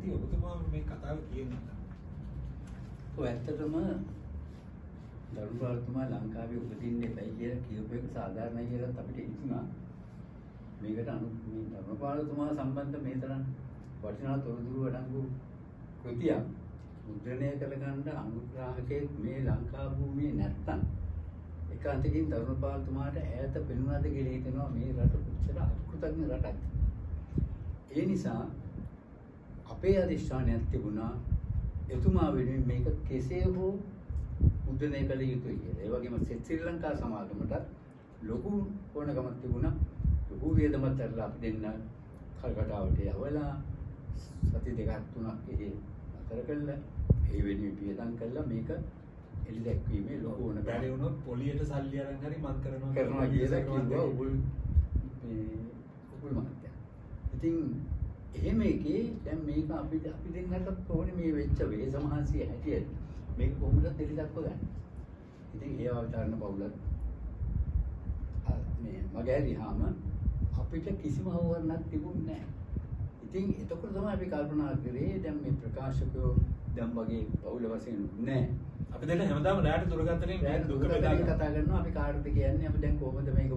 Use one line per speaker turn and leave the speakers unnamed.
කැමති ඔබතුමා මේ කතාව කියන්න.
ඔය ඇත්තටම දරුණුපාලතුමා ලංකාවේ උපදින්න එපයි කියලා කියපු එක සාධාරණයි කියලා අපිට හිතුණා. මේකට මේ දරුණුපාලතුමා සම්බන්ධ මේ තරම් වටිනා තොරතුරු අඩංගු කෘතියක් මුද්‍රණය කරගන්න අනුග්‍රාහකයෙක් මේ ලංකා භූමියේ නැත්තම් එක අතකින් දරුණුපාලතුමාට ඈත පෙනුනද කියලා හිතෙනවා මේ රට කොච්චර අකෘතඥ රටක්ද. ඒ නිසා අපේ අධිෂ්ඨානයක් තිබුණා එතුමා වෙනුවෙන් මේක කෙසේ හෝ මුද්‍රණය කළ යුතුයි කියලා. ඒ වගේම ශ්‍රී ලංකා සමාගමට ලොකු ඕනකමක් තිබුණා. ලොකු වේදමත් කරලා අපි දෙන්න කල්කටාවට යවලා සති දෙකක් තුනක් එහෙ අතර කළා. ඒ වෙනුවෙන් පියදම් කළා මේක එලි දැක්වීමේ ලොකු ඕන
බැරි වුණොත් පොලියට සල්ලි අරන් හරි මං
කරනවා කියලා කිව්වා උගුල් මහත්තයා. ඉතින් එහෙම එකේ දැන් මේක අපි දෙන්නට ඕනේ මේ වෙච්ච වේසමහාසිය හැටියට මේක කොහොමද දෙලි දක්ව ගන්න. ඉතින් ඒ අවතාරණ බවුලත් මේ මගහැරියාම අපිට කිසිම හවුවරණක් තිබුණේ නැහැ. ඉතින් එතකොට තමයි අපි කල්පනා කරේ දැන් මේ ප්‍රකාශකයෝ දැන් වගේ බහුල වශයෙන් නැහැ.
අපි දැන් හැමදාම රැට දුරකථනයෙන්
කතා කරනවා අපි කාටද කියන්නේ අපි දැන් කොහොමද මේක